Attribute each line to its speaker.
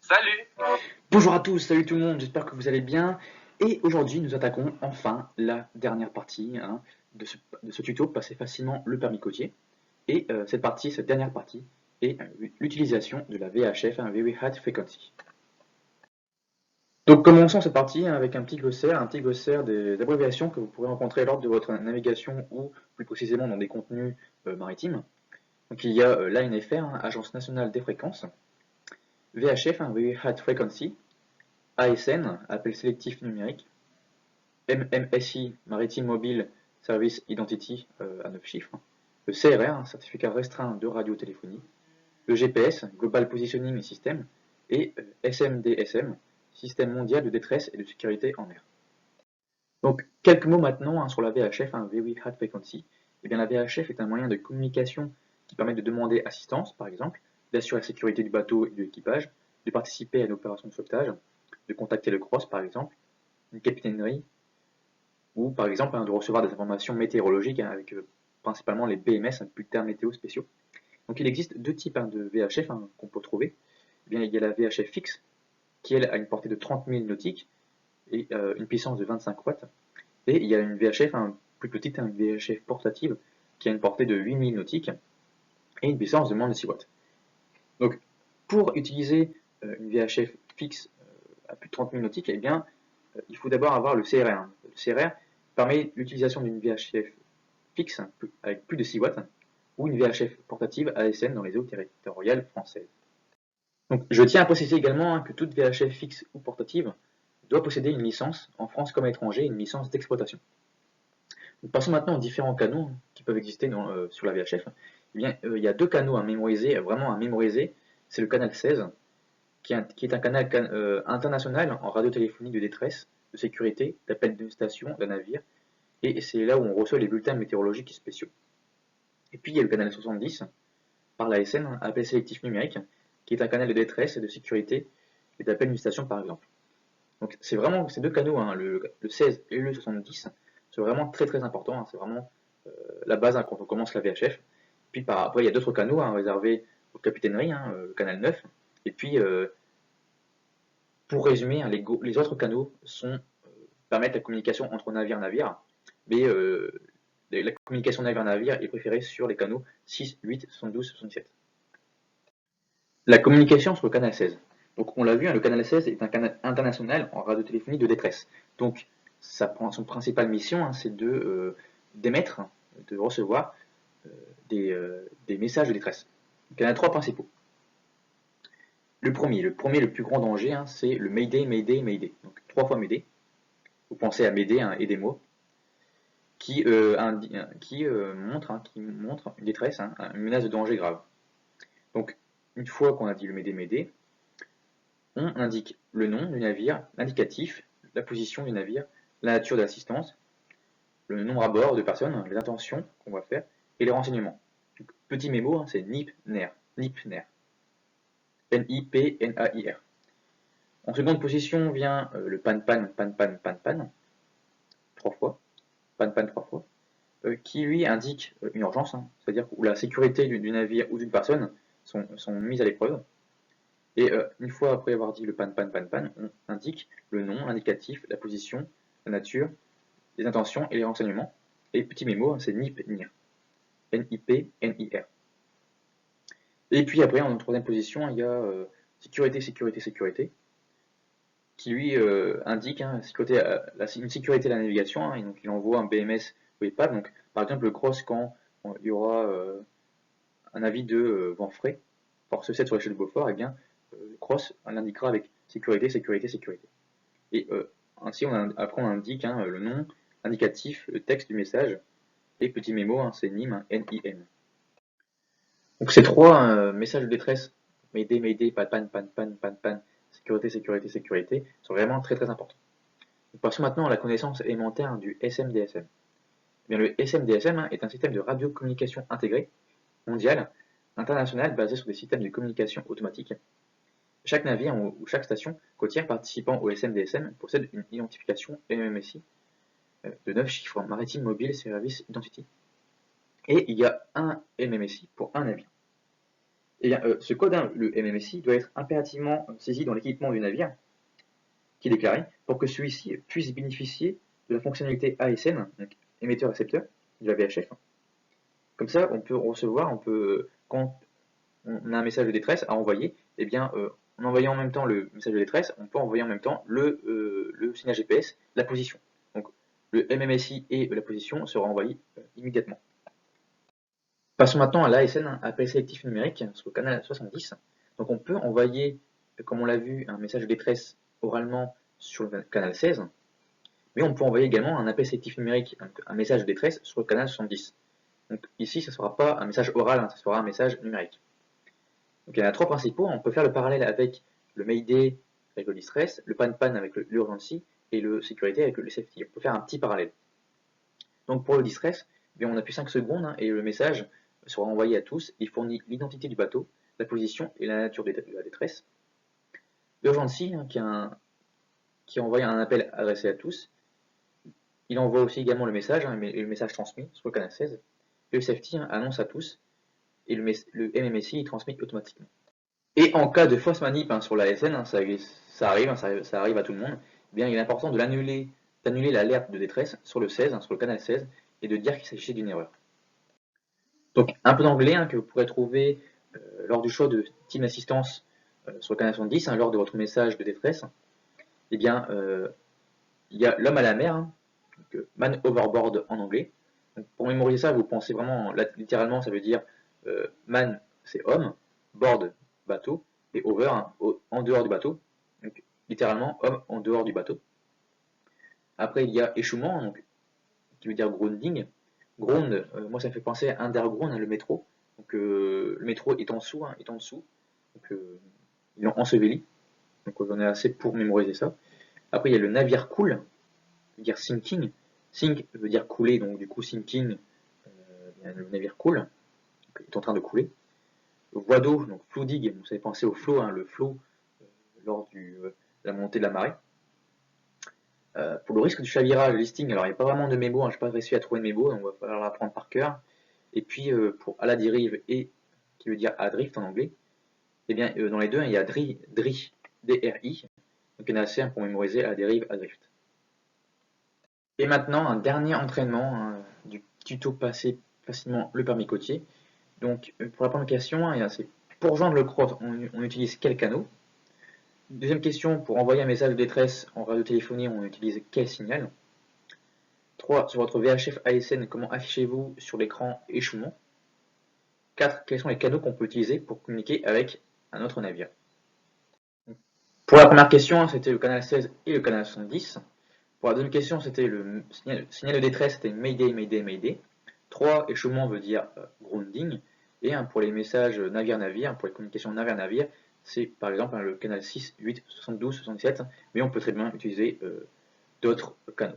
Speaker 1: Salut!
Speaker 2: Bonjour à tous, salut tout le monde, j'espère que vous allez bien. Et aujourd'hui, nous attaquons enfin la dernière partie de ce tuto, passer facilement le permis côtier. Et cette dernière partie, est l'utilisation de la VHF, Very High Frequency. Donc commençons cette partie avec un petit glossaire des abréviations que vous pourrez rencontrer lors de votre navigation ou plus précisément dans des contenus maritimes. Donc il y a l'ANFR, Agence nationale des fréquences, VHF, Very High Frequency, ASN, appel sélectif numérique, MMSI, Maritime Mobile Service Identity à 9 chiffres, le CRR, certificat restreint de radiotéléphonie, le GPS, Global Positioning System, et SMDSM, Système mondial de détresse et de sécurité en mer. Donc, quelques mots maintenant sur la VHF, Very High Frequency. Eh bien, la VHF est un moyen de communication qui permet de demander assistance, par exemple, d'assurer la sécurité du bateau et de l'équipage, de participer à une opération de sauvetage, de contacter le CROSS, par exemple, une capitainerie, ou par exemple de recevoir des informations météorologiques avec principalement les BMS, bulletins météo spéciaux. Donc il existe deux types de VHF qu'on peut trouver. Eh bien, il y a la VHF fixe, qui elle a une portée de 30 000 nautiques et une puissance de 25 watts. Et il y a une VHF plus petite, une VHF portative, qui a une portée de 8 000 nautiques et une puissance de moins de 6 watts. Donc pour utiliser une VHF fixe à plus de 30 000 nautiques, eh bien, il faut d'abord avoir le CRR. Le CRR permet l'utilisation d'une VHF fixe avec plus de 6 watts ou une VHF portative ASN dans les eaux territoriales françaises. Donc, je tiens à préciser également que toute VHF fixe ou portative doit posséder une licence, en France comme à l'étranger, une licence d'exploitation. Passons maintenant aux différents canaux qui peuvent exister sur la VHF. Eh bien, il y a deux canaux à mémoriser, vraiment à mémoriser. C'est le canal 16, qui est un canal international en radiotéléphonie de détresse, de sécurité, d'appel d'une station, d'un navire, et c'est là où on reçoit les bulletins météorologiques spéciaux. Et puis il y a le canal 70, par la SN, appel sélectif numérique, qui est un canal de détresse et de sécurité et d'appel d'une station par exemple. Donc c'est vraiment ces deux canaux, le 16 et le 70, c'est vraiment très très important, c'est vraiment la base quand on commence la VHF. Puis après il y a d'autres canaux réservés aux capitaineries, le canal 9, et puis pour résumer, les autres canaux permettent la communication entre navire-navire, mais la communication navire-navire est préférée sur les canaux 6, 8, 72, 77. La communication sur le canal 16. Donc on l'a vu, le canal 16 est un canal international en radiotéléphonie de détresse. Donc son principale mission, c'est d'émettre, de recevoir des messages de détresse. Donc, il y en a trois principaux. Le premier, le plus grand danger, c'est le Mayday, Mayday, Mayday. Donc 3 fois Mayday. Vous pensez à Mayday, aidez-moi, qui montre une détresse, une menace de danger grave. Donc une fois qu'on a dit le Mayday, Mayday, on indique le nom du navire, l'indicatif, la position du navire, la nature de l'assistance, le nombre à bord de personnes, les intentions qu'on va faire et les renseignements. Donc, petit mémo, c'est NIP-NER. NIP-NER. N-I-P-N-A-I-R. En seconde position vient le pan-pan, pan-pan, pan-pan, 3 fois, pan-pan 3 fois, qui lui indique une urgence, c'est-à-dire où la sécurité du navire ou d'une personne sont mises à l'épreuve. Et une fois après avoir dit le pan, pan, pan, pan, on indique le nom, l'indicatif, la position, la nature, les intentions et les renseignements. Et petit mémo, c'est NIP, NIR. N-I-P, N-I-R. Et puis après, en troisième position, il y a sécurité, sécurité, sécurité, qui lui indique une sécurité de la navigation, et donc il envoie un BMS ou épave. Donc, par exemple, le CROSS, quand il y aura un avis de vent frais, force 7 sur l'échelle de Beaufort, et bien, le CROSS l'indiquera avec sécurité, sécurité, sécurité. Et ainsi, après, on indique le nom, l'indicatif, le texte du message, et petit mémo, c'est NIM, N-I-M. Donc ces trois messages de détresse, Mayday, Mayday, pan, pan, pan, pan, pan, pan, sécurité, sécurité, sécurité, sont vraiment très très importants. Nous passons maintenant à la connaissance élémentaire du SMDSM. Eh bien, le SMDSM est un système de radiocommunication intégré, mondial, international, basé sur des systèmes de communication automatique. Chaque navire ou chaque station côtière participant au SMDSM possède une identification MMSI de 9 chiffres, Maritime Mobile Service Identity. Et il y a un MMSI pour un navire. Et bien, ce code, hein, le MMSI, doit être impérativement saisi dans l'équipement du navire qui est déclaré pour que celui-ci puisse bénéficier de la fonctionnalité ASN, donc émetteur-récepteur, de la VHF. Comme ça, on peut recevoir, quand on a un message de détresse à envoyer, eh bien, en envoyant en même temps le message de détresse, on peut envoyer en même temps le signal GPS, la position. Donc, le MMSI et la position seront envoyés immédiatement. Passons maintenant à l'ASN, appel sélectif numérique, sur le canal 70. Donc on peut envoyer, comme on l'a vu, un message de détresse oralement sur le canal 16, mais on peut envoyer également un appel sélectif numérique, un message de détresse sur le canal 70. Donc ici, ça ne sera pas un message oral, ça sera un message numérique. Donc il y en a trois principaux, on peut faire le parallèle avec le Mayday avec le distress, le pan-pan avec l'urgency et le sécurité avec le safety. On peut faire un petit parallèle. Donc pour le distress, eh bien, on appuie 5 secondes et le message sera envoyé à tous. Il fournit l'identité du bateau, la position et la nature de la détresse. L'urgency, qui envoie un appel adressé à tous, il envoie aussi également le message, et le message transmis sur le canal 16. Et le safety annonce à tous, et le MMSI il transmet automatiquement. Et en cas de fausse manip sur l'ASN, ça arrive à tout le monde, eh bien, il est important d'annuler l'alerte de détresse sur le 16, sur le canal 16, et de dire qu'il s'agissait d'une erreur. Donc un peu d'anglais que vous pourrez trouver lors du choix de Team Assistance sur le canal 70, lors de votre message de détresse. Eh bien, il y a l'homme à la mer, donc, man overboard en anglais. Donc, pour mémoriser ça, vous pensez vraiment, là, littéralement, ça veut dire man, c'est homme, board, bateau, et over, en dehors du bateau. Donc, littéralement, homme en dehors du bateau. Après, il y a échouement, donc, qui veut dire grounding. Ground, moi, ça me fait penser à underground, le métro. Donc, le métro est en dessous, donc, ils l'ont enseveli. Donc, j'en ai assez pour mémoriser ça. Après, il y a le navire cool, qui veut dire sinking. Sink veut dire couler, donc du coup, sinking, le navire coule, donc, il est en train de couler. Voie d'eau, donc flooding, vous savez penser au flot, le flot lors de la montée de la marée. Pour le risque du chavirage, le listing, alors il n'y a pas vraiment de mémo, je n'ai pas réussi à trouver de mémo, donc on va falloir l'apprendre par cœur. Et puis pour à la dérive et qui veut dire à drift en anglais, et bien dans les deux, il y a DRI, D-R-I, donc il y en a assez pour mémoriser à la dérive, à drift. Et maintenant, un dernier entraînement du tuto passer facilement le permis côtier. Donc pour la première question, c'est pour rejoindre le cross, on utilise quel canot? Deuxième question, pour envoyer un message de détresse en radiotéléphonie, on utilise quel signal? 3. Sur votre VHF ASN, comment affichez-vous sur l'écran échouement? 4. Quels sont les canaux qu'on peut utiliser pour communiquer avec un autre navire? Pour la première question, c'était le canal 16 et le canal 70. Pour la deuxième question, c'était le signal de détresse, c'était Mayday, Mayday, Mayday. 3. Échouement veut dire grounding. Et pour les messages navire-navire, pour les communications navire-navire, c'est par exemple le canal 6, 8, 72, 77, mais on peut très bien utiliser d'autres canaux.